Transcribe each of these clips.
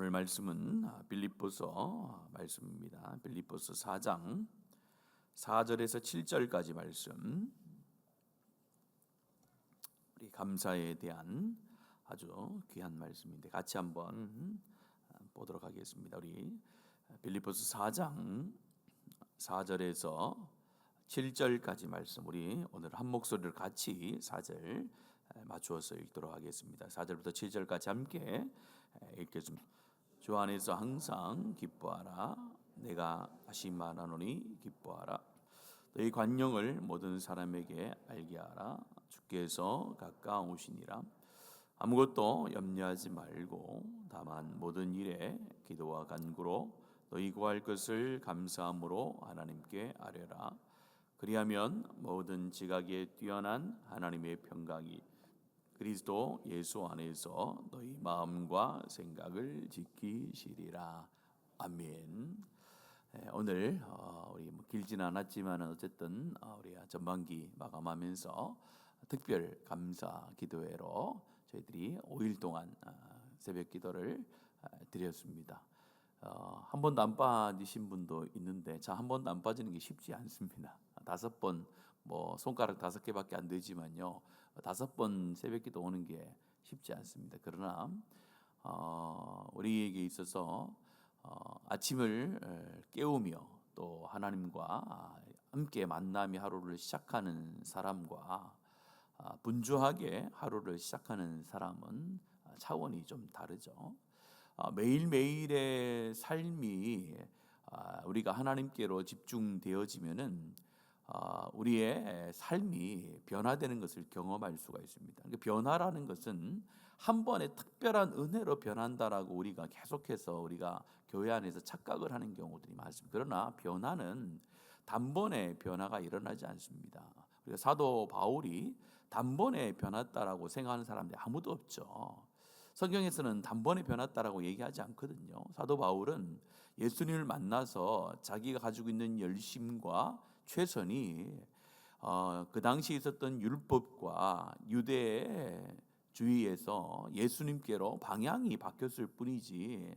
오늘 말씀은 빌립보서 말씀입니다. 빌립보서 4장 4절에서 7절까지 말씀. 우리 감사에 대한 아주 귀한 말씀인데 같이 한번 보도록 하겠습니다. 우리 빌립보서 4장 4절에서 7절까지 말씀, 우리 오늘 한 목소리를 같이 4절 맞추어서 읽도록 하겠습니다. 4절부터 7절까지 함께 읽겠습니다. 주 안에서 항상 기뻐하라. 내가 다시 말하노니 기뻐하라. 너희 관용을 모든 사람에게 알게 하라. 주께서 가까우시니라. 아무것도 염려하지 말고 다만 모든 일에 기도와 간구로 너희 구할 것을 감사함으로 하나님께 아뢰라. 그리하면 모든 지각에 뛰어난 하나님의 평강이 그리스도 예수 안에서 너희 마음과 생각을 지키시리라. 아멘. 오늘 우리 길지는 않았지만 어쨌든 우리 전반기 마감하면서 특별 감사 기도회로 저희들이 5일 동안 새벽 기도를 드렸습니다. 한 번도 안 빠지신 분도 있는데 한 번도 안 빠지는 게 쉽지 않습니다. 5번, 손가락 5개밖에 안 되지만요, 5번 새벽기도 오는 게 쉽지 않습니다. 그러나 우리에게 있어서 아침을 깨우며 또 하나님과 함께 만남의 하루를 시작하는 사람과 분주하게 하루를 시작하는 사람은 차원이 좀 다르죠. 매일매일의 삶이 우리가 하나님께로 집중되어지면은 우리의 삶이 변화되는 것을 경험할 수가 있습니다. 변화라는 것은 한 번의 특별한 은혜로 변한다라고 우리가 계속해서 우리가 교회 안에서 착각을 하는 경우들이 많습니다. 그러나 변화는 단번에 변화가 일어나지 않습니다. 우리가 사도 바울이 단번에 변했다라고 생각하는 사람들이 아무도 없죠. 성경에서는 단번에 변했다라고 얘기하지 않거든요. 사도 바울은 예수님을 만나서 자기가 가지고 있는 열심과 최선이 그 당시 있었던 율법과 유대주의에서 예수님께로 방향이 바뀌었을 뿐이지,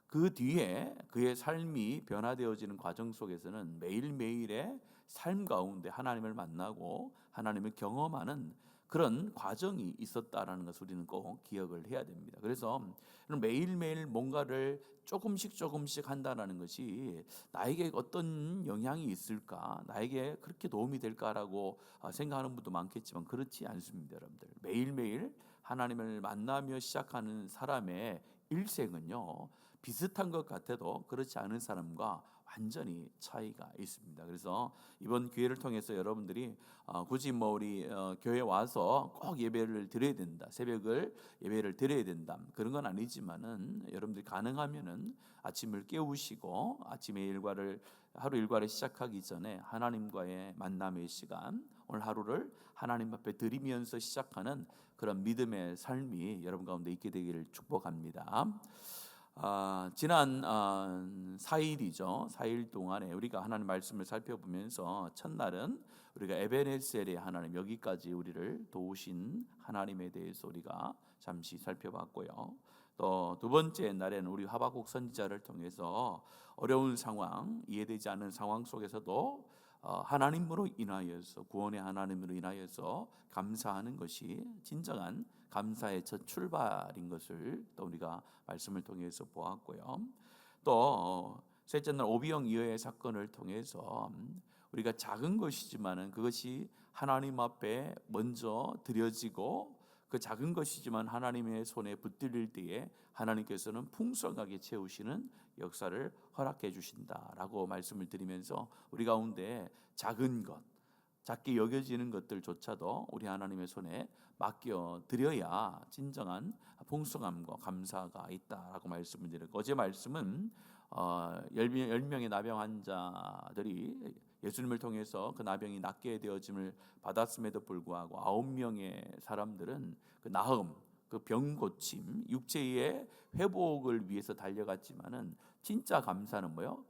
그 뒤에 그의 삶이 변화되어지는 과정 속에서는 매일매일의 삶 가운데 하나님을 만나고 하나님을 경험하는 그런 과정이 있었다라는 것을 우리는 꼭 기억을 해야 됩니다. 그래서 매일매일 뭔가를 조금씩 한다는 것이 나에게 어떤 영향이 있을까, 나에게 그렇게 도움이 될까라고 생각하는 분도 많겠지만 그렇지 않습니다. 여러분들, 매일매일 하나님을 만나며 시작하는 사람의 일생은요, 비슷한 것 같아도 그렇지 않은 사람과 완전히 차이가 있습니다. 그래서 이번 기회를 통해서 여러분들이 굳이 우리 교회 와서 꼭 예배를 드려야 된다, 새벽을 예배를 드려야 된다, 그런 건 아니지만은 여러분들이 가능하면은 아침을 깨우시고 아침의 하루 일과를 시작하기 전에 하나님과의 만남의 시간, 오늘 하루를 하나님 앞에 드리면서 시작하는 그런 믿음의 삶이 여러분 가운데 있게 되기를 축복합니다. 지난 4일이죠. 4일 동안에 우리가 하나님 말씀을 살펴보면서 첫날은 우리가 에베네셀의 하나님, 여기까지 우리를 도우신 하나님에 대해서 우리가 잠시 살펴봤고요. 또 두 번째 날에는 우리 하박국 선지자를 통해서 어려운 상황, 이해되지 않는 상황 속에서도 하나님으로 인하여서, 구원의 하나님으로 인하여서 감사하는 것이 진정한 감사의 첫 출발인 것을 또 우리가 말씀을 통해서 보았고요. 또 셋째 날 오비영 이어의 사건을 통해서 우리가 작은 것이지만은 그것이 하나님 앞에 먼저 드려지고, 그 작은 것이지만 하나님의 손에 붙들릴 때에 하나님께서는 풍성하게 채우시는 역사를 허락해 주신다라고 말씀을 드리면서 우리 가운데 작은 것, 작게 여겨지는 것들조차도 우리 하나님의 손에 맡겨 드려야 진정한 풍성함과 감사가 있다라고 말씀을 드렸고, 어제 말씀은 10명의 나병 환자들이 예수님을 통해서 그 나병이 낫게 되어짐을 받았음에도 불구하고 9명의 사람들은 그 나음, 그 병 고침, 육체의 회복을 위해서 달려갔지만은 진짜 감사는 뭐요?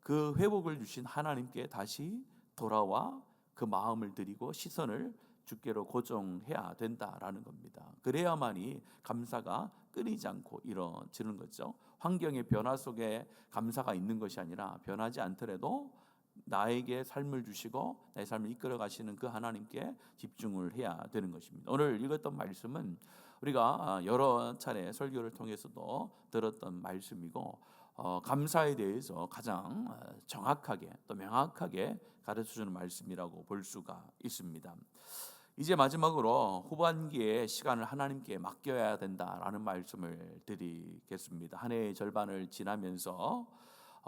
그 회복을 주신 하나님께 다시 돌아와 그 마음을 드리고 시선을 주께로 고정해야 된다라는 겁니다. 그래야만이 감사가 끊이지 않고 이루어지는 거죠. 환경의 변화 속에 감사가 있는 것이 아니라 변하지 않더라도 나에게 삶을 주시고 내 삶을 이끌어 가시는 그 하나님께 집중을 해야 되는 것입니다. 오늘 읽었던 말씀은 우리가 여러 차례 설교를 통해서도 들었던 말씀이고, 감사에 대해서 가장 정확하게 또 명확하게 가르쳐주는 말씀이라고 볼 수가 있습니다. 이제 마지막으로 후반기에 시간을 하나님께 맡겨야 된다라는 말씀을 드리겠습니다. 한 해의 절반을 지나면서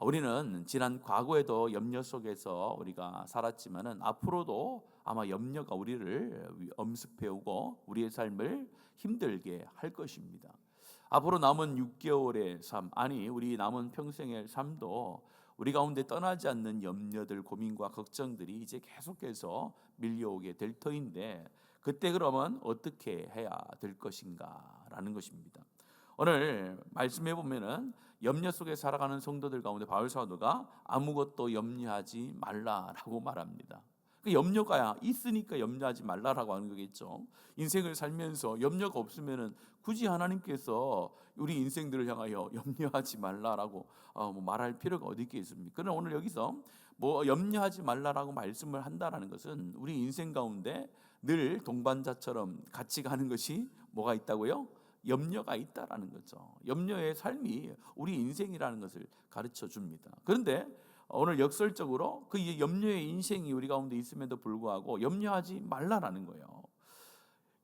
우리는 지난 과거에도 염려 속에서 우리가 살았지만은 앞으로도 아마 염려가 우리를 엄습해오고 우리의 삶을 힘들게 할 것입니다. 앞으로 남은 6개월의 삶, 아니 우리 남은 평생의 삶도 우리 가운데 떠나지 않는 염려들, 고민과 걱정들이 이제 계속해서 밀려오게 될 터인데, 그때 그러면 어떻게 해야 될 것인가라는 것입니다. 오늘 말씀해 보면은 염려 속에 살아가는 성도들 가운데 바울 사도가 아무것도 염려하지 말라라고 말합니다. 그 염려가 있으니까 염려하지 말라라고 하는 거겠죠. 인생을 살면서 염려가 없으면은 굳이 하나님께서 우리 인생들을 향하여 염려하지 말라라고 말할 필요가 어디 있겠습니까? 그러나 오늘 여기서 염려하지 말라라고 말씀을 한다라는 것은 우리 인생 가운데 늘 동반자처럼 같이 가는 것이 뭐가 있다고요? 염려가 있다라는 거죠. 염려의 삶이 우리 인생이라는 것을 가르쳐 줍니다. 그런데 오늘 역설적으로 그 염려의 인생이 우리 가운데 있음에도 불구하고 염려하지 말라라는 거예요.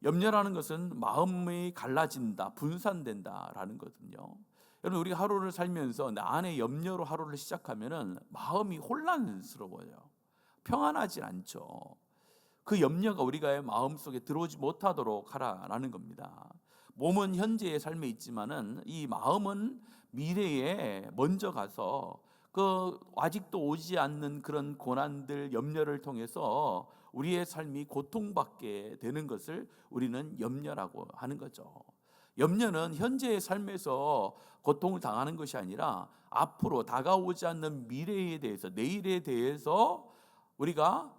염려라는 것은 마음이 갈라진다, 분산된다라는 거거든요. 여러분, 우리 하루를 살면서 나 안에 염려로 하루를 시작하면은 마음이 혼란스러워요. 평안하지 않죠. 그 염려가 우리가 마음속에 들어오지 못하도록 하라라는 겁니다. 몸은 현재의 삶에 있지만은 이 마음은 미래에 먼저 가서 그 아직도 오지 않는 그런 고난들, 염려를 통해서 우리의 삶이 고통받게 되는 것을 우리는 염려라고 하는 거죠. 염려는 현재의 삶에서 고통을 당하는 것이 아니라 앞으로 다가오지 않는 미래에 대해서, 내일에 대해서 우리가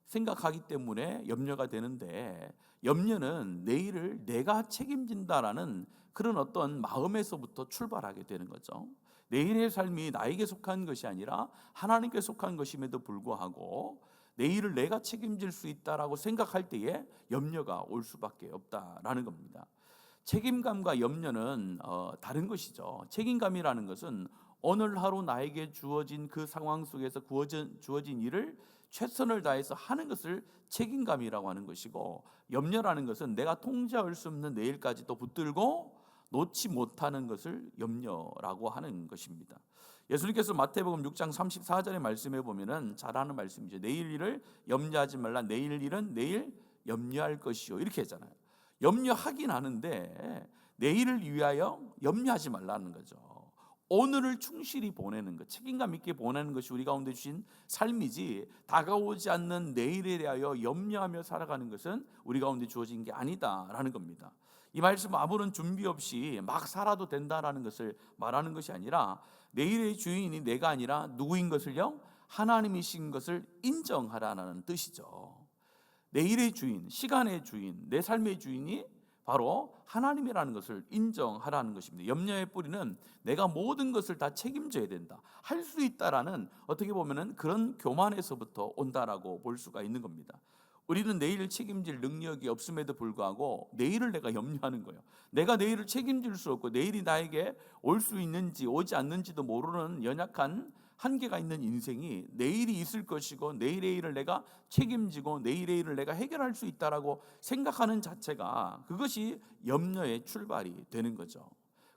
생각하기 때문에 염려가 되는데, 염려는 내일을 내가 책임진다라는 그런 어떤 마음에서부터 출발하게 되는 거죠. 내일의 삶이 나에게 속한 것이 아니라 하나님께 속한 것임에도 불구하고 내일을 내가 책임질 수 있다라고 생각할 때에 염려가 올 수밖에 없다라는 겁니다. 책임감과 염려는 다른 것이죠. 책임감이라는 것은 오늘 하루 나에게 주어진 그 상황 속에서 주어진 일을 최선을 다해서 하는 것을 책임감이라고 하는 것이고, 염려라는 것은 내가 통제할 수 없는 내일까지도 붙들고 놓지 못하는 것을 염려라고 하는 것입니다. 예수님께서 마태복음 6장 34절에 말씀해 보면은 잘 아는 말씀이죠. 내일 일을 염려하지 말라. 내일 일은 내일 염려할 것이요, 이렇게 했잖아요. 염려하긴 하는데 내일을 위하여 염려하지 말라는 거죠. 오늘을 충실히 보내는 것, 책임감 있게 보내는 것이 우리 가운데 주신 삶이지, 다가오지 않는 내일에 대하여 염려하며 살아가는 것은 우리 가운데 주어진 게 아니다라는 겁니다. 이 말씀은 아무런 준비 없이 막 살아도 된다라는 것을 말하는 것이 아니라, 내일의 주인이 내가 아니라 누구인 것을요? 하나님이신 것을 인정하라는 뜻이죠. 내일의 주인, 시간의 주인, 내 삶의 주인이 바로 하나님이라는 것을 인정하라는 것입니다. 염려의 뿌리는 내가 모든 것을 다 책임져야 된다, 할 수 있다라는, 어떻게 보면은 그런 교만에서부터 온다라고 볼 수가 있는 겁니다. 우리는 내일을 책임질 능력이 없음에도 불구하고 내일을 내가 염려하는 거예요. 내가 내일을 책임질 수 없고 내일이 나에게 올 수 있는지 오지 않는지도 모르는 연약한 한계가 있는 인생이 내일이 있을 것이고 내일의 일을 내가 책임지고 내일의 일을 내가 해결할 수 있다라고 생각하는 자체가, 그것이 염려의 출발이 되는 거죠.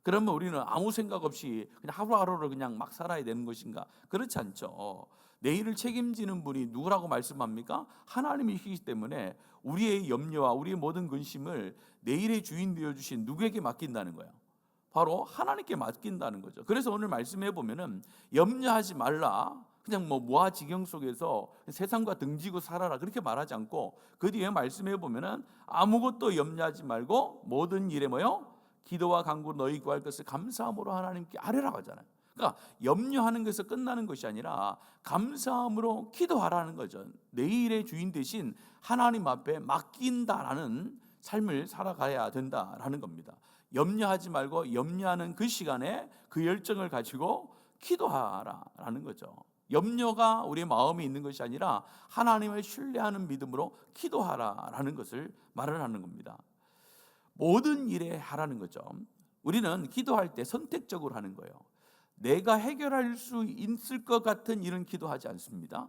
그러면 우리는 아무 생각 없이 그냥 하루하루를 그냥 막 살아야 되는 것인가? 그렇지 않죠. 내일을 책임지는 분이 누구라고 말씀합니까? 하나님이시기 때문에 우리의 염려와 우리의 모든 근심을 내일의 주인 되어주신 누구에게 맡긴다는 거예요? 바로 하나님께 맡긴다는 거죠. 그래서 오늘 말씀해 보면은 염려하지 말라, 그냥 무아지경 속에서 세상과 등지고 살아라, 그렇게 말하지 않고 그 뒤에 말씀해 보면은 아무것도 염려하지 말고 모든 일에 기도와 간구 너희 구할 것을 감사함으로 하나님께 아뢰라고 하잖아요. 그러니까 염려하는 것에서 끝나는 것이 아니라 감사함으로 기도하라는 거죠. 내일의 주인 대신 하나님 앞에 맡긴다라는 삶을 살아가야 된다라는 겁니다. 염려하지 말고 염려하는 그 시간에 그 열정을 가지고 기도하라라는 거죠. 염려가 우리의 마음에 있는 것이 아니라 하나님을 신뢰하는 믿음으로 기도하라라는 것을 말을 하는 겁니다. 모든 일에 하라는 거죠. 우리는 기도할 때 선택적으로 하는 거예요. 내가 해결할 수 있을 것 같은 일은 기도하지 않습니다.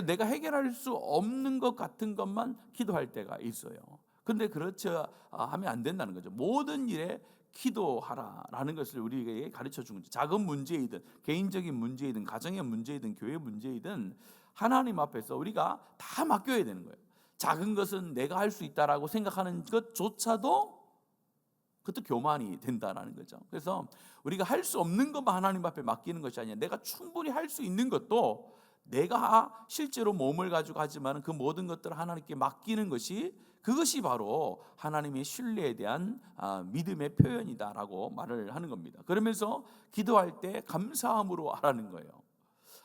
내가 해결할 수 없는 것 같은 것만 기도할 때가 있어요. 근데 그렇지 하면 안 된다는 거죠. 모든 일에 기도하라라는 것을 우리에게 가르쳐 준 거죠. 작은 문제이든 개인적인 문제이든 가정의 문제이든 교회 문제이든 하나님 앞에서 우리가 다 맡겨야 되는 거예요. 작은 것은 내가 할 수 있다라고 생각하는 것조차도 그것도 교만이 된다라는 거죠. 그래서 우리가 할 수 없는 것만 하나님 앞에 맡기는 것이 아니라 내가 충분히 할 수 있는 것도 내가 실제로 몸을 가지고 하지만 그 모든 것들을 하나님께 맡기는 것이 그것이 바로 하나님의 신뢰에 대한 믿음의 표현이다라고 말을 하는 겁니다. 그러면서 기도할 때 감사함으로 하라는 거예요.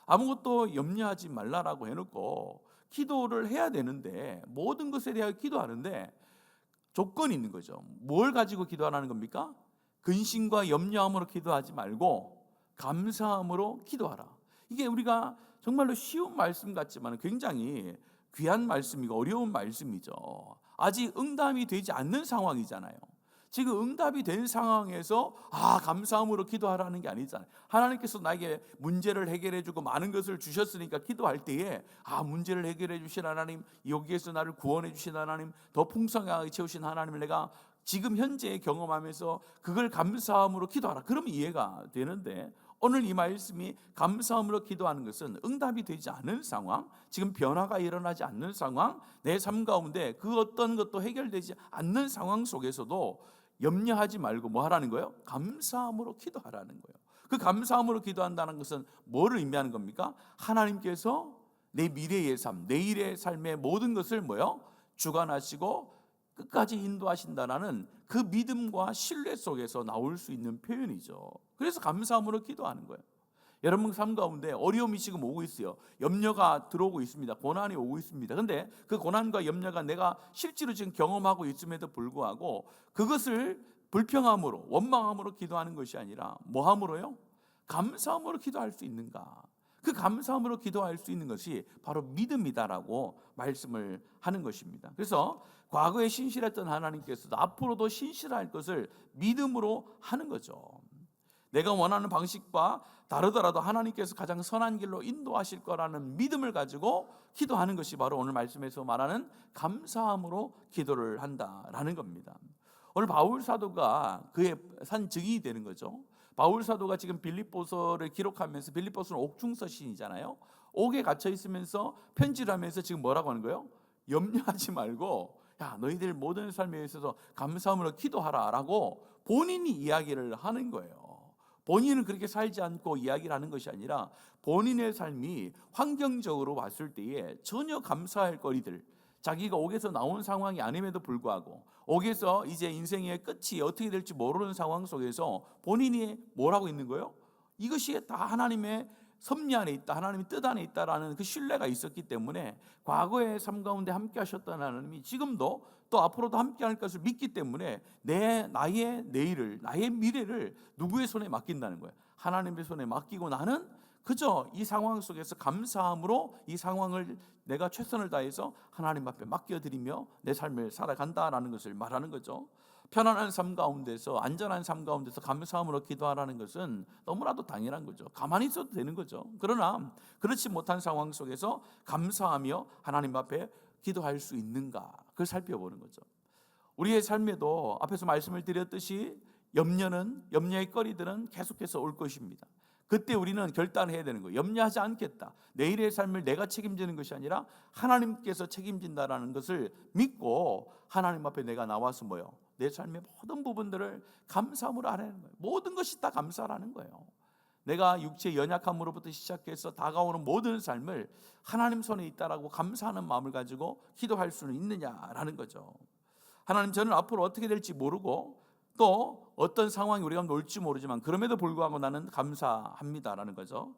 아무것도 염려하지 말라라고 해놓고 기도를 해야 되는데 모든 것에 대하여 기도하는데 조건이 있는 거죠. 뭘 가지고 기도하라는 겁니까? 근심과 염려함으로 기도하지 말고 감사함으로 기도하라. 이게 우리가 정말로 쉬운 말씀 같지만 굉장히 귀한 말씀이고 어려운 말씀이죠. 아직 응답이 되지 않는 상황이잖아요. 지금 응답이 된 상황에서 감사함으로 기도하라는 게 아니잖아요. 하나님께서 나에게 문제를 해결해 주고 많은 것을 주셨으니까 기도할 때에 문제를 해결해 주신 하나님, 여기에서 나를 구원해 주신 하나님, 더 풍성하게 채우신 하나님을 내가 지금 현재 경험하면서 그걸 감사함으로 기도하라. 그러면 이해가 되는데 오늘 이 말씀이 감사함으로 기도하는 것은 응답이 되지 않은 상황, 지금 변화가 일어나지 않는 상황, 내 삶 가운데 그 어떤 것도 해결되지 않는 상황 속에서도 염려하지 말고 뭐 하라는 거예요? 감사함으로 기도하라는 거예요. 그 감사함으로 기도한다는 것은 뭐를 의미하는 겁니까? 하나님께서 내 미래의 삶, 내일의 삶의 모든 것을 뭐요? 주관하시고 끝까지 인도하신다라는 그 믿음과 신뢰 속에서 나올 수 있는 표현이죠. 그래서 감사함으로 기도하는 거예요. 여러분 삶 가운데 어려움이 지금 오고 있어요. 염려가 들어오고 있습니다. 고난이 오고 있습니다. 그런데 그 고난과 염려가 내가 실제로 지금 경험하고 있음에도 불구하고 그것을 불평함으로 원망함으로 기도하는 것이 아니라 뭐함으로요? 감사함으로 기도할 수 있는가? 그 감사함으로 기도할 수 있는 것이 바로 믿음이다라고 말씀을 하는 것입니다. 그래서 과거에 신실했던 하나님께서도 앞으로도 신실할 것을 믿음으로 하는 거죠. 내가 원하는 방식과 다르더라도 하나님께서 가장 선한 길로 인도하실 거라는 믿음을 가지고 기도하는 것이 바로 오늘 말씀에서 말하는 감사함으로 기도를 한다라는 겁니다. 오늘 바울 사도가 그의 산 증인이 되는 거죠. 바울 사도가 지금 빌립보서를 기록하면서 빌립보서는 옥중서신이잖아요. 옥에 갇혀 있으면서 편지를 하면서 지금 뭐라고 하는 거예요? 염려하지 말고 너희들 모든 삶에 있어서 감사함으로 기도하라라고 본인이 이야기를 하는 거예요. 본인은 그렇게 살지 않고 이야기를 하는 것이 아니라 본인의 삶이 환경적으로 봤을 때에 전혀 감사할 거리들, 자기가 옥에서 나온 상황이 아님에도 불구하고 옥에서 이제 인생의 끝이 어떻게 될지 모르는 상황 속에서 본인이 뭘 하고 있는 거예요? 이것이 다 하나님의 섭리 안에 있다, 하나님의 뜻 안에 있다라는 그 신뢰가 있었기 때문에 과거의 삶 가운데 함께 하셨던 하나님이 지금도 또 앞으로도 함께 할 것을 믿기 때문에 나의 내일을, 나의 미래를 누구의 손에 맡긴다는 거예요? 하나님의 손에 맡기고 나는 그저 이 상황 속에서 감사함으로 이 상황을 내가 최선을 다해서 하나님 앞에 맡겨드리며 내 삶을 살아간다라는 것을 말하는 거죠. 편안한 삶 가운데서, 안전한 삶 가운데서 감사함으로 기도하라는 것은 너무나도 당연한 거죠. 가만히 있어도 되는 거죠. 그러나 그렇지 못한 상황 속에서 감사하며 하나님 앞에 기도할 수 있는가, 그걸 살펴보는 거죠. 우리의 삶에도 앞에서 말씀을 드렸듯이 염려의 거리들은 계속해서 올 것입니다. 그때 우리는 결단을 해야 되는 거예요. 염려하지 않겠다. 내일의 삶을 내가 책임지는 것이 아니라 하나님께서 책임진다라는 것을 믿고 하나님 앞에 내가 나와서 내 삶의 모든 부분들을 감사함으로 하라는 거예요. 모든 것이 다 감사라는 거예요. 내가 육체의 연약함으로부터 시작해서 다가오는 모든 삶을 하나님 손에 있다라고 감사하는 마음을 가지고 기도할 수는 있느냐라는 거죠. 하나님, 저는 앞으로 어떻게 될지 모르고 또 어떤 상황이 우리가 올지 모르지만 그럼에도 불구하고 나는 감사합니다라는 거죠.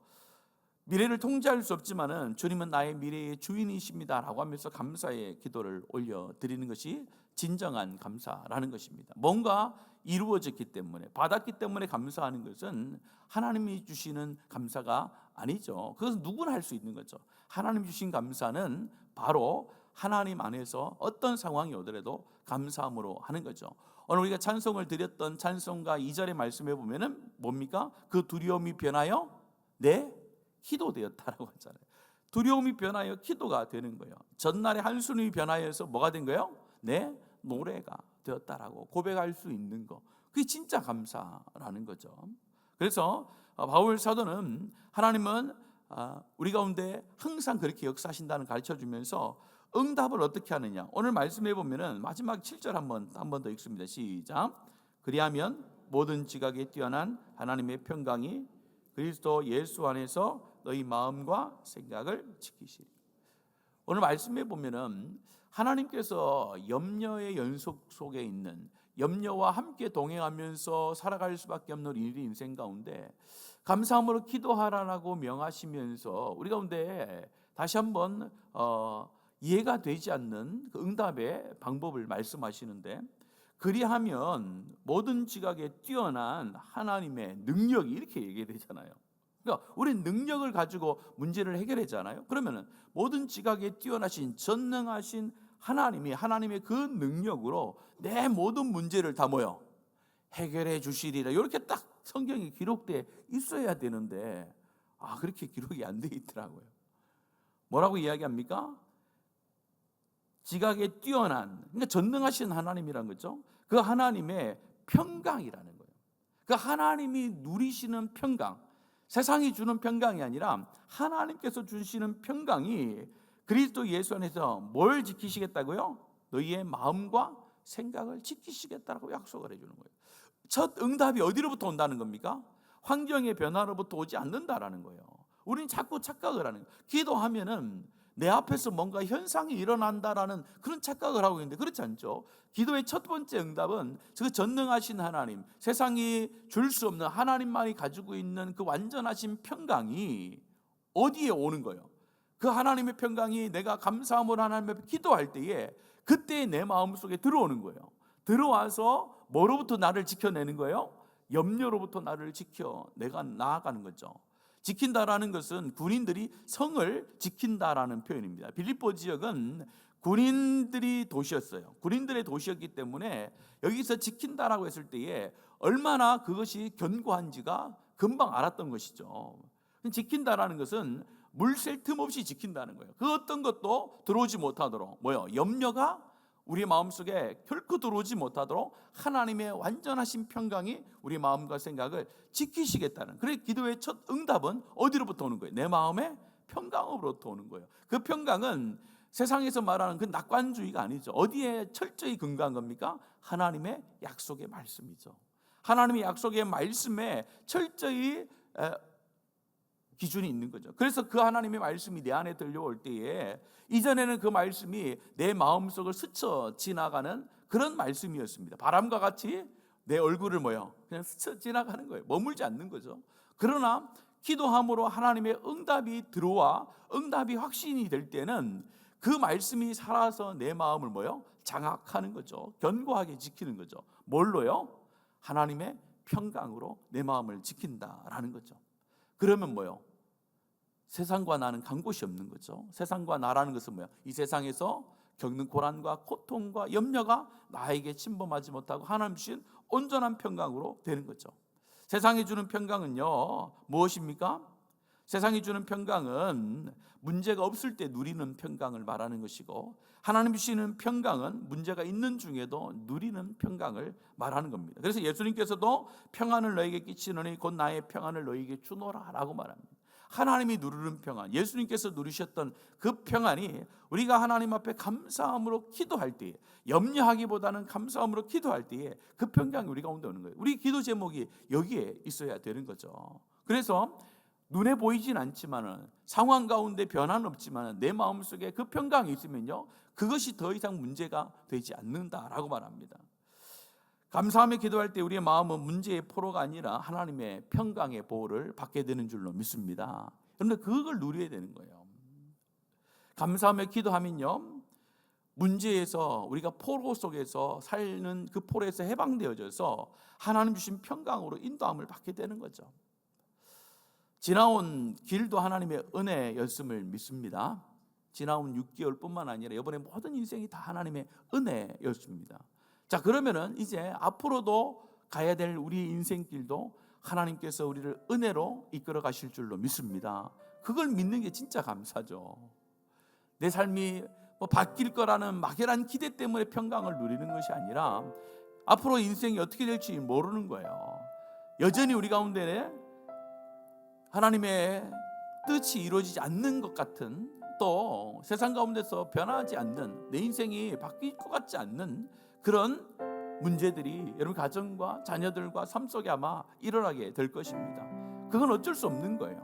미래를 통제할 수 없지만은 주님은 나의 미래의 주인이십니다라고 하면서 감사의 기도를 올려드리는 것이 진정한 감사라는 것입니다. 뭔가 이루어졌기 때문에, 받았기 때문에 감사하는 것은 하나님이 주시는 감사가 아니죠. 그것은 누구나 할 수 있는 거죠. 하나님 주신 감사는 바로 하나님 안에서 어떤 상황이 오더라도 감사함으로 하는 거죠. 오늘 우리가 찬송을 드렸던 찬송가 2절의 말씀에 보면은 뭡니까? 그 두려움이 변하여 내 기도 되었다라고 하잖아요. 두려움이 변하여 기도가 되는 거예요. 전날의 한숨이 변하여서 뭐가 된 거예요? 내 노래가 되었다라고 고백할 수 있는 거. 그게 진짜 감사라는 거죠. 그래서 바울 사도는 하나님은 우리 가운데 항상 그렇게 역사하신다는 가르쳐 주면서 응답을 어떻게 하느냐. 오늘 말씀해 보면은 마지막 7절 한 번 더 읽습니다. 시작. 그리하면 모든 지각에 뛰어난 하나님의 평강이 그리스도 예수 안에서 너희 마음과 생각을 지키시리. 오늘 말씀해 보면은 하나님께서 염려의 연속 속에 있는, 염려와 함께 동행하면서 살아갈 수밖에 없는 우리 인생 가운데 감사함으로 기도하라라고 명하시면서 우리 가운데 다시 한번 이해가 되지 않는 그 응답의 방법을 말씀하시는데, 그리하면 모든 지각에 뛰어난 하나님의 능력이, 이렇게 얘기되잖아요. 그러니까 우리 능력을 가지고 문제를 해결하잖아요. 그러면은 모든 지각에 뛰어나신 전능하신 하나님의 그 능력으로 내 모든 문제를 다 해결해 주시리라. 이렇게 딱 성경에 기록돼 있어야 되는데 그렇게 기록이 안 돼 있더라고요. 뭐라고 이야기합니까? 지각에 뛰어난, 그러니까 전능하신 하나님이란 거죠. 그 하나님의 평강이라는 거예요. 그 하나님이 누리시는 평강, 세상이 주는 평강이 아니라 하나님께서 주시는 평강이 그리스도 예수 안에서 뭘 지키시겠다고요? 너희의 마음과 생각을 지키시겠다라고 약속을 해주는 거예요. 첫 응답이 어디로부터 온다는 겁니까? 환경의 변화로부터 오지 않는다라는 거예요. 우리는 자꾸 착각을 하는 거예요. 기도하면은 내 앞에서 뭔가 현상이 일어난다라는 그런 착각을 하고 있는데 그렇지 않죠. 기도의 첫 번째 응답은 그 전능하신 하나님, 세상이 줄 수 없는 하나님만이 가지고 있는 그 완전하신 평강이 어디에 오는 거예요? 그 하나님의 평강이 내가 감사함으로 하나님 앞에 기도할 때에 그때 내 마음속에 들어오는 거예요. 들어와서 뭐로부터 나를 지켜내는 거예요? 염려로부터 나를 지켜 내가 나아가는 거죠. 지킨다라는 것은 군인들이 성을 지킨다라는 표현입니다. 빌립보 지역은 군인들이 도시였어요. 군인들의 도시였기 때문에 여기서 지킨다라고 했을 때에 얼마나 그것이 견고한지가 금방 알았던 것이죠. 지킨다라는 것은 물샐 틈 없이 지킨다는 거예요. 그 어떤 것도 들어오지 못하도록 염려가 우리 마음속에 결코 들어오지 못하도록 하나님의 완전하신 평강이 우리 마음과 생각을 지키시겠다는, 그래 기도의 첫 응답은 어디로부터 오는 거예요? 내 마음의 평강으로부터 오는 거예요. 그 평강은 세상에서 말하는 그 낙관주의가 아니죠. 어디에 철저히 근거한 겁니까? 하나님의 약속의 말씀이죠. 하나님의 약속의 말씀에 철저히 기준이 있는 거죠. 그래서 그 하나님의 말씀이 내 안에 들려올 때에 이전에는 그 말씀이 내 마음속을 스쳐 지나가는 그런 말씀이었습니다. 바람과 같이 내 얼굴을 그냥 스쳐 지나가는 거예요. 머물지 않는 거죠. 그러나 기도함으로 하나님의 응답이 들어와 응답이 확신이 될 때는 그 말씀이 살아서 내 마음을 장악하는 거죠. 견고하게 지키는 거죠. 뭘로요? 하나님의 평강으로 내 마음을 지킨다라는 거죠. 그러면 세상과 나는 간 곳이 없는 거죠. 세상과 나라는 것은 이 세상에서 겪는 고난과 고통과 염려가 나에게 침범하지 못하고 하나님 주신 온전한 평강으로 되는 거죠. 세상이 주는 평강은요, 무엇입니까? 세상이 주는 평강은 문제가 없을 때 누리는 평강을 말하는 것이고, 하나님 주시는 평강은 문제가 있는 중에도 누리는 평강을 말하는 겁니다. 그래서 예수님께서도 평안을 너에게 끼치노니 곧 나의 평안을 너에게 주노라 라고 말합니다. 하나님이 누리는 평안, 예수님께서 누리셨던 그 평안이 우리가 하나님 앞에 감사함으로 기도할 때에, 염려하기보다는 감사함으로 기도할 때에 그 평강이 우리 가운데 오는 거예요. 우리 기도 제목이 여기에 있어야 되는 거죠. 그래서 눈에 보이진 않지만은, 상황 가운데 변화는 없지만은 내 마음속에 그 평강이 있으면요, 그것이 더 이상 문제가 되지 않는다라고 말합니다. 감사하며 기도할 때 우리의 마음은 문제의 포로가 아니라 하나님의 평강의 보호를 받게 되는 줄로 믿습니다. 여러분들 그걸 누려야 되는 거예요. 감사하며 기도하면요, 문제에서 우리가 포로 속에서 살는 그 포로에서 해방되어져서 하나님 주신 평강으로 인도함을 받게 되는 거죠. 지나온 길도 하나님의 은혜였음을 믿습니다. 지나온 6개월뿐만 아니라 이번에 모든 인생이 다 하나님의 은혜였습니다. 자, 그러면은 이제 앞으로도 가야 될 우리 인생길도 하나님께서 우리를 은혜로 이끌어 가실 줄로 믿습니다. 그걸 믿는 게 진짜 감사죠. 내 삶이 바뀔 거라는 막연한 기대 때문에 평강을 누리는 것이 아니라 앞으로 인생이 어떻게 될지 모르는 거예요. 여전히 우리 가운데 하나님의 뜻이 이루어지지 않는 것 같은, 또 세상 가운데서 변하지 않는, 내 인생이 바뀔 것 같지 않는 그런 문제들이 여러분 가정과 자녀들과 삶 속에 아마 일어나게 될 것입니다. 그건 어쩔 수 없는 거예요.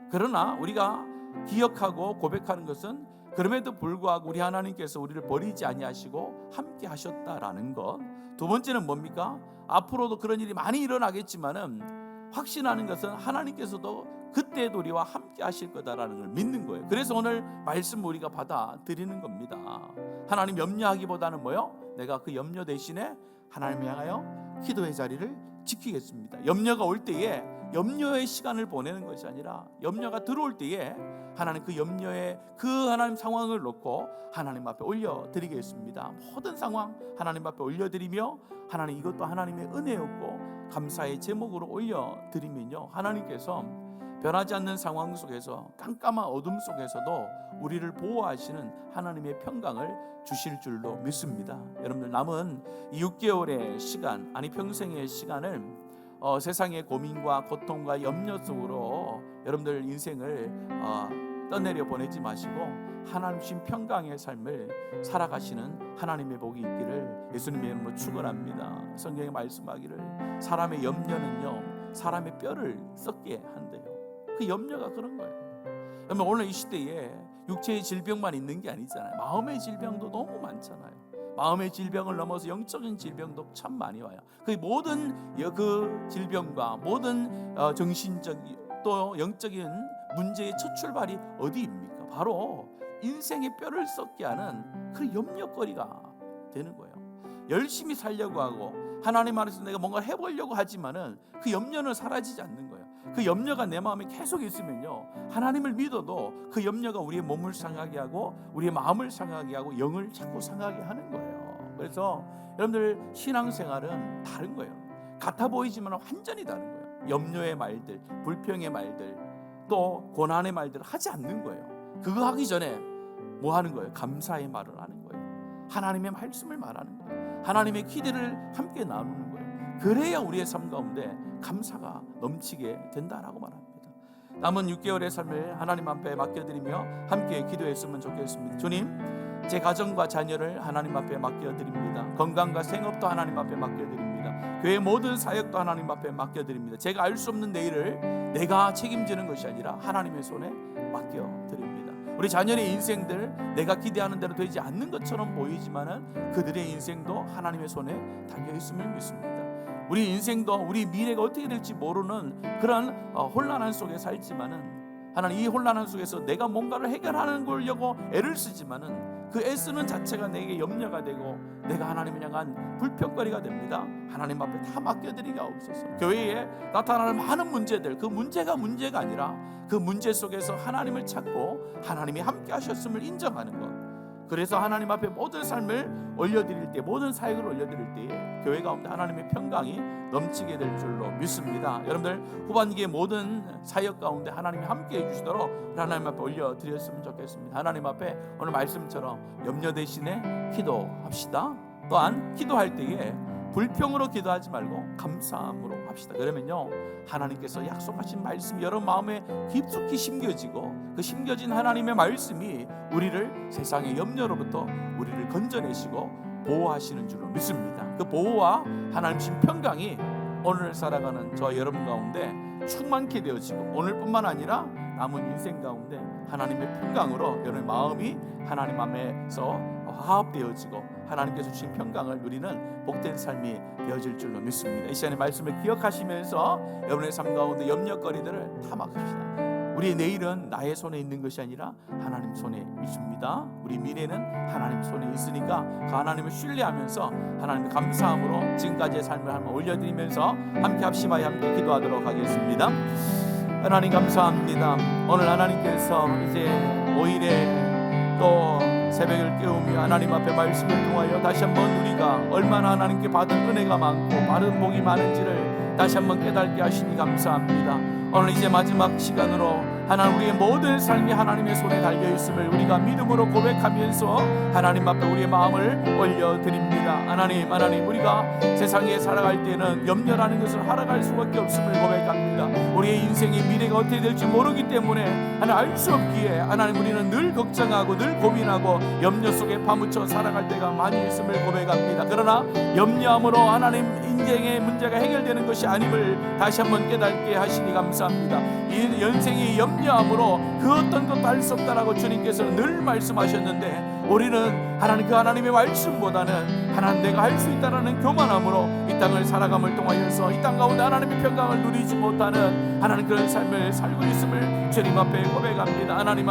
그러나 우리가 기억하고 고백하는 것은 그럼에도 불구하고 우리 하나님께서 우리를 버리지 아니하시고 함께 하셨다라는 것. 두 번째는 뭡니까? 앞으로도 그런 일이 많이 일어나겠지만은 확신하는 것은 하나님께서도 그때도 우리와 함께 하실 거다라는 걸 믿는 거예요. 그래서 오늘 말씀 우리가 받아들이는 겁니다. 하나님 염려하기보다는 뭐요? 내가 그 염려 대신에 하나님을 향하여 기도의 자리를 지키겠습니다. 염려가 올 때에 염려의 시간을 보내는 것이 아니라 염려가 들어올 때에 하나님 그 염려의 그 하나님 상황을 놓고 하나님 앞에 올려드리겠습니다. 모든 상황 하나님 앞에 올려드리며 하나님 이것도 하나님의 은혜였고 감사의 제목으로 올려드리면요, 하나님께서 변하지 않는 상황 속에서 깜깜한 어둠 속에서도 우리를 보호하시는 하나님의 평강을 주실 줄로 믿습니다. 여러분들 남은 이 6개월의 시간, 아니 평생의 시간을 세상의 고민과 고통과 염려 속으로 여러분들 인생을 떠내려 보내지 마시고 하나님 주신 평강의 삶을 살아가시는 하나님의 복이 있기를 예수님의 이름으로 축원합니다. 성경에 말씀하기를 사람의 염려는요 사람의 뼈를 썩게 한대요. 그 염려가 그런 거예요. 여러분 오늘 이 시대에 육체의 질병만 있는 게 아니잖아요. 마음의 질병도 너무 많잖아요. 마음의 질병을 넘어서 영적인 질병도 참 많이 와요. 그 모든 그 질병과 모든 정신적 또 영적인 문제의 첫 출발이 어디입니까? 바로 인생의 뼈를 썩게 하는 그 염려거리가 되는 거예요. 열심히 살려고 하고 하나님 안에서 내가 뭔가 해보려고 하지만은 그 염려는 사라지지 않는 거예요. 그 염려가 내 마음에 계속 있으면요 하나님을 믿어도 그 염려가 우리의 몸을 상하게 하고 우리의 마음을 상하게 하고 영을 자꾸 상하게 하는 거예요. 그래서 여러분들 신앙생활은 다른 거예요. 같아 보이지만 완전히 다른 거예요. 염려의 말들, 불평의 말들, 또 고난의 말들을 하지 않는 거예요. 그거 하기 전에 뭐 하는 거예요? 감사의 말을 하는 거예요. 하나님의 말씀을 말하는 거예요. 하나님의 기대를 함께 나누는 거예요. 그래야 우리의 삶 가운데 감사가 넘치게 된다라고 말합니다. 남은 6개월의 삶을 하나님 앞에 맡겨드리며 함께 기도했으면 좋겠습니다. 주님, 제 가정과 자녀를 하나님 앞에 맡겨드립니다. 건강과 생업도 하나님 앞에 맡겨드립니다. 교회 모든 사역도 하나님 앞에 맡겨드립니다. 제가 알 수 없는 내일을 내가 책임지는 것이 아니라 하나님의 손에 맡겨드립니다. 우리 자녀의 인생들 내가 기대하는 대로 되지 않는 것처럼 보이지만은 그들의 인생도 하나님의 손에 달려있음을 믿습니다. 우리 인생도 우리 미래가 어떻게 될지 모르는 그런 혼란한 속에 살지만은 하나님 이 혼란한 속에서 내가 뭔가를 해결하는 거려고 애를 쓰지만은 그 애쓰는 자체가 내게 염려가 되고 내가 하나님을 향한 불평거리가 됩니다. 하나님 앞에 다 맡겨드리게 하옵소서. 교회에 나타나는 많은 문제들, 그 문제가 문제가 아니라 그 문제 속에서 하나님을 찾고 하나님이 함께 하셨음을 인정하는 것. 그래서 하나님 앞에 모든 삶을 올려드릴 때, 모든 사역을 올려드릴 때에 교회 가운데 하나님의 평강이 넘치게 될 줄로 믿습니다. 여러분들 후반기의 모든 사역 가운데 하나님이 함께 해주시도록 하나님 앞에 올려드렸으면 좋겠습니다. 하나님 앞에 오늘 말씀처럼 염려 대신에 기도합시다. 또한 기도할 때에 불평으로 기도하지 말고 감사함으로 합시다. 그러면요 하나님께서 약속하신 말씀이 여러분 마음에 깊숙이 심겨지고 그 심겨진 하나님의 말씀이 우리를 세상의 염려로부터 우리를 건져내시고 보호하시는 줄로 믿습니다. 그 보호와 하나님 신 평강이 오늘 살아가는 저와 여러분 가운데 충만케 되어지고 오늘뿐만 아니라 남은 인생 가운데 하나님의 평강으로 여러분의 마음이 하나님 앞에서 화합되어지고 하나님께서 주신 평강을 누리는 복된 삶이 되어질 줄로 믿습니다. 이 시간에 말씀을 기억하시면서 여러분의 삶 가운데 염려거리들을 다 막읍시다. 우리의 내일은 나의 손에 있는 것이 아니라 하나님 손에 있습니다. 우리 미래는 하나님 손에 있으니까 그 하나님을 신뢰하면서 하나님의 감사함으로 지금까지의 삶을 한번 올려드리면서 함께 합심하여 함께 기도하도록 하겠습니다. 하나님 감사합니다. 오늘 하나님께서 이제 5일에 또 새벽을 깨우며 하나님 앞에 말씀을 통하여 다시 한번 우리가 얼마나 하나님께 받은 은혜가 많고 받은 복이 많은지를 다시 한번 깨닫게 하시니 감사합니다. 오늘 이제 마지막 시간으로 하나님 우리의 모든 삶이 하나님의 손에 달려있음을 우리가 믿음으로 고백하면서 하나님 앞에 우리의 마음을 올려드립니다. 하나님 우리가 세상에 살아갈 때는 염려라는 것을 살아갈 수밖에 없음을 고백합니다. 우리의 인생의 미래가 어떻게 될지 모르기 때문에 하나님 알 수 없기에 하나님 우리는 늘 걱정하고 늘 고민하고 염려 속에 파묻혀 살아갈 때가 많이 있음을 고백합니다. 그러나 염려함으로 하나님 인생의 문제가 해결되는 것이 아님을 다시 한번 깨닫게 하시니 감사합니다. 이 연생이 염려함으로 그 어떤 것도 할 수 없다라고 주님께서는 늘 말씀하셨는데 우리는 하나님 그 하나님의 말씀보다는 하나님 내가 할 수 있다라는 교만함으로 이 땅을 살아감을 통하여서 이 땅 가운데 하나님의 평강을 누리지 못하는 하나님 그런 삶을 살고 있음을 주님 앞에 고백합니다. 하나님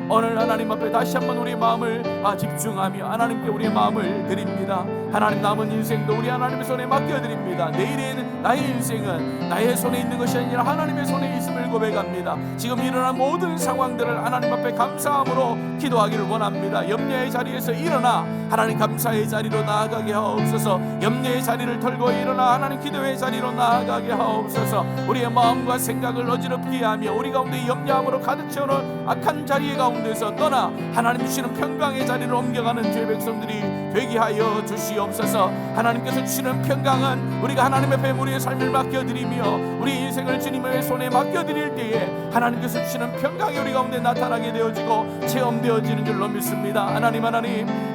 오늘 하나님 앞에 다시 한번 우리의 마음을 집중하며 하나님께 우리의 마음을 드립니다. 하나님 남은 인생도 우리 하나님의 손에 맡겨드립니다. 내일의 나의 인생은 나의 손에 있는 것이 아니라 하나님의 손에 있음을 고백합니다. 지금 일어난 모든 상황들을 하나님 앞에 감사함으로 기도하기를 원합니다. 염려의 자리에서 일어나 하나님 감사의 자리로 나아가게 하옵소서. 염려의 자리를 털고 일어나 하나님 기도의 자리로 나아가게 하옵소서. 우리의 마음과 생각을 어지럽게 하며 우리 가운데 염려함으로 가득 채우는 악한 자리에 가운데서 떠나 하나님 주시는 평강의 자리를 옮겨가는 주의 백성들이 되게 하여 주시옵소서. 하나님께서 주시는 평강은 우리가 하나님 앞에 우리의 삶을 맡겨드리며 우리 인생을 주님의 손에 맡겨드릴 때에 하나님께서 주시는 평강이 우리 가운데 나타나게 되어지고 체험되어지는 줄로 믿습니다. 하나님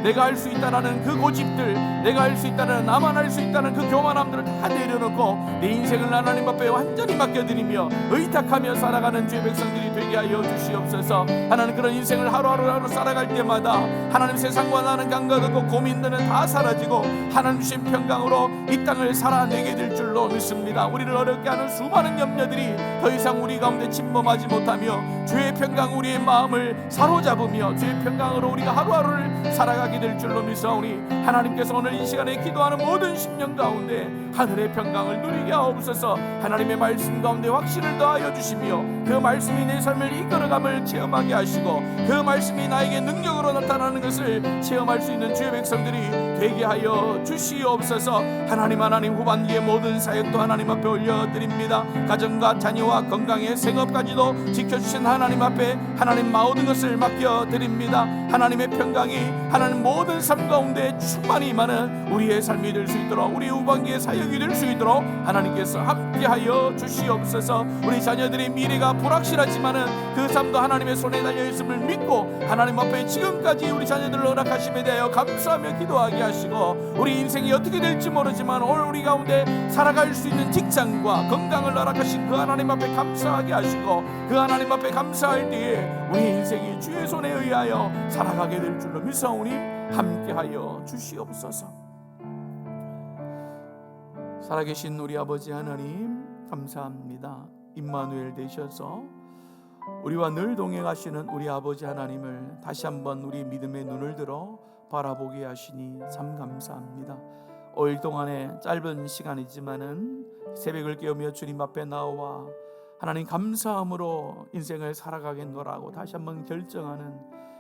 내가 할 수 있다는 그 고집들, 내가 할 수 있다는 나만 할 수 있다는 그 교만함들을 다 내려놓고 내 인생을 하나님 앞에 완전히 맡겨드리며 의탁하며 살아가는 주의 백성들이 되게 하여 주시옵소서. 하나님 그런 인생을 하루하루 살아갈 때마다 하나님 세상과 나는 감각하고 고민들은 다 사라지고 하나님 주신 평강으로 이 땅을 살아내게 될 줄로 믿습니다. 우리를 어렵게 하는 수많은 염려들이 더 이상 우리 가운데 침범하지 못하며 주의 평강 우리의 마음을 사로잡으며 주의 평강으로 우리가 하루하루를 살아가게 될 줄로 믿사오니 하나님께서 오늘 이 시간에 기도하는 모든 심령 가운데 하늘의 평강을 누리게 하옵소서. 하나님의 말씀 가운데 확신을 더하여 주시며 그 말씀이 내 삶을 이끌어감을 체험하게 하시고 그 말씀이 나에게 능력으로 나타나는 것을 체험할 수 있는 주의 백성들이 되게 하여 주시옵소서. 하나님 후반기의 모든 사역도 하나님 앞에 올려드립니다. 가정과 자녀와 건강의 생업까지도 지켜주신 하나님 앞에 하나님 모든 것을 맡겨드립니다. 하나님의 평강이 하나님 모든 삶 가운데 충만히 임하는 우리의 삶이 될 수 있도록 우리 후반기의 사역이 될 수 있도록 하나님께서 함께하여 주시옵소서. 우리 자녀들의 미래가 불확실하지만은 그 삶도 하나님의 손에 달려있음을 믿고 하나님 앞에 지금까지 우리 자녀들을 허락하심에 대하여 감사하며 기도하게 하시고 우리 인생이 어떻게 될지 모르지만 오늘 우리 가운데 살아갈 수 있는 직장과 건강을 허락하신 그 하나님 앞에 감사하게 하시고 그 하나님 앞에 감사할 때에 우리 인생이 주의 손에 의하여 살아가게 될 줄로 믿사오니 함께하여 주시옵소서. 살아계신 우리 아버지 하나님 감사합니다. 임마누엘 되셔서 우리와 늘 동행하시는 우리 아버지 하나님을 다시 한번 우리 믿음의 눈을 들어 바라보게 하시니 참 감사합니다. 5일 동안의 짧은 시간이지만은 새벽을 깨우며 주님 앞에 나와 하나님 감사함으로 인생을 살아가겠노라고 다시 한번 결정하는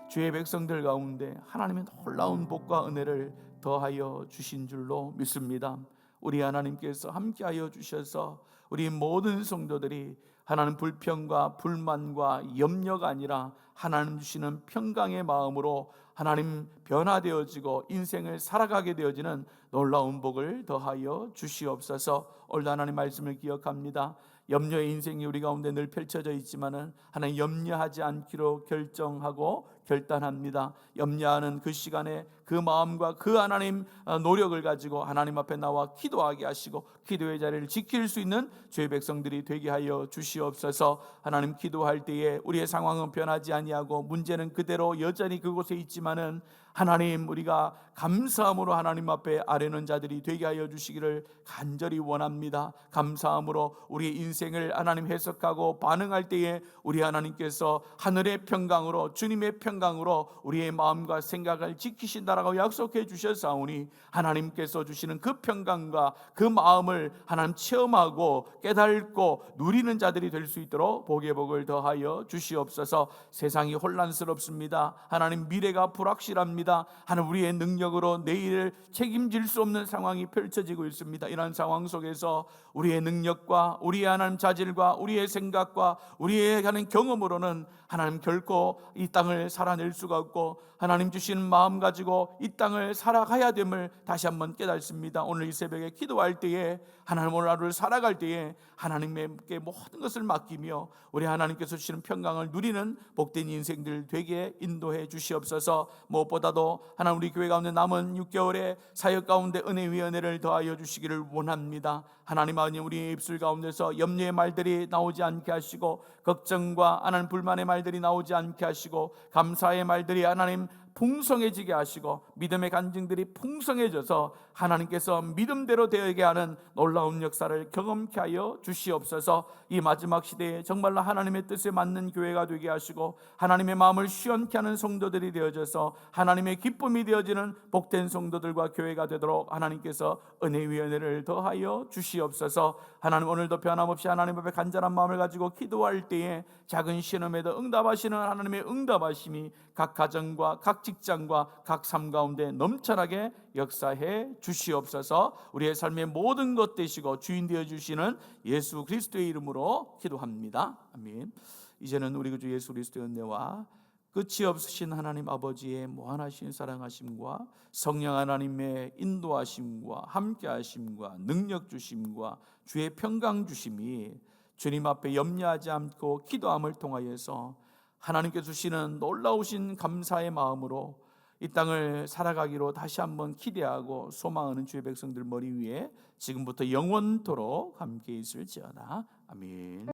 주의 백성들 가운데 하나님의 놀라운 복과 은혜를 더하여 주신 줄로 믿습니다. 우리 하나님께서 함께하여 주셔서 우리 모든 성도들이 하나님 불평과 불만과 염려가 아니라 하나님 주시는 평강의 마음으로 하나님 변화되어지고 인생을 살아가게 되어지는 놀라운 복을 더하여 주시옵소서. 오늘도 하나님 말씀을 기억합니다. 염려의 인생이 우리 가운데 늘 펼쳐져 있지만은 하나님 염려하지 않기로 결정하고 결단합니다. 염려하는 그 시간에 그 마음과 그 하나님 노력을 가지고 하나님 앞에 나와 기도하게 하시고 기도의 자리를 지킬 수 있는 주의 백성들이 되게 하여 주시옵소서. 하나님, 기도할 때에 우리의 상황은 변하지 아니하고 문제는 그대로 여전히 그곳에 있지만은 하나님, 우리가 감사함으로 하나님 앞에 아뢰는 자들이 되게 하여 주시기를 간절히 원합니다. 감사함으로 우리의 인생을 하나님 해석하고 반응할 때에 우리 하나님께서 하늘의 평강으로, 주님의 평강으로 우리의 마음과 생각을 지키신다라고 약속해 주셨사오니 하나님께서 주시는 그 평강과 그 마음을 하나님 체험하고 깨닫고 누리는 자들이 될 수 있도록 복의 복을 더하여 주시옵소서. 세상이 혼란스럽습니다. 하나님, 미래가 불확실합니다. 하나님, 우리의 능력으로 내일을 책임질 수 없는 상황이 펼쳐지고 있습니다. 이러한 상황 속에서 우리의 능력과 우리의 하나님 자질과 우리의 생각과 우리의 하는 경험으로는 하나님 결코 이 땅을 살아낼 수가 없고 하나님 주시는 마음 가지고 이 땅을 살아가야 됨을 다시 한번 깨닫습니다. 오늘 이 새벽에 기도할 때에 하나님, 오늘 하루를 살아갈 때에 하나님께 모든 것을 맡기며 우리 하나님께서 주시는 평강을 누리는 복된 인생들 되게 인도해 주시옵소서. 무엇보다도 하나님, 우리 교회 가운데 남은 6개월의 사역 가운데 은혜 위에 은혜를 더하여 주시기를 원합니다. 하나님, 아버지, 우리의 입술 가운데서 염려의 말들이 나오지 않게 하시고 걱정과 하나님 불만의 말들이 나오지 않게 하시고 감사의 말들이 하나님 풍성해지게 하시고 믿음의 간증들이 풍성해져서 하나님께서 믿음대로 되게 하는 놀라운 역사를 경험케 하여 주시옵소서. 이 마지막 시대에 정말로 하나님의 뜻에 맞는 교회가 되게 하시고 하나님의 마음을 시원케 하는 성도들이 되어져서 하나님의 기쁨이 되어지는 복된 성도들과 교회가 되도록 하나님께서 은혜 위에 은혜를 더하여 주시옵소서. 하나님, 오늘도 변함없이 하나님 앞에 간절한 마음을 가지고 기도할 때에 작은 시험에도 응답하시는 하나님의 응답하심이 각 가정과 각 직장과 각 삶 가운데 넘쳐나게 역사해 주시옵소서. 우리의 삶의 모든 것 되시고 주인 되어 주시는 예수 그리스도의 이름으로 기도합니다. 아멘. 이제는 우리 주 예수 그리스도의 은혜와 끝이 없으신 하나님 아버지의 무한하신 사랑하심과 성령 하나님의 인도하심과 함께하심과 능력 주심과 주의 평강 주심이 주님 앞에 염려하지 않고 기도함을 통하여서 하나님께 주시는 놀라우신 감사의 마음으로 이 땅을 살아가기로 다시 한번 기대하고 소망하는 주의 백성들 머리 위에 지금부터 영원토록 함께 있을지어다. 아멘.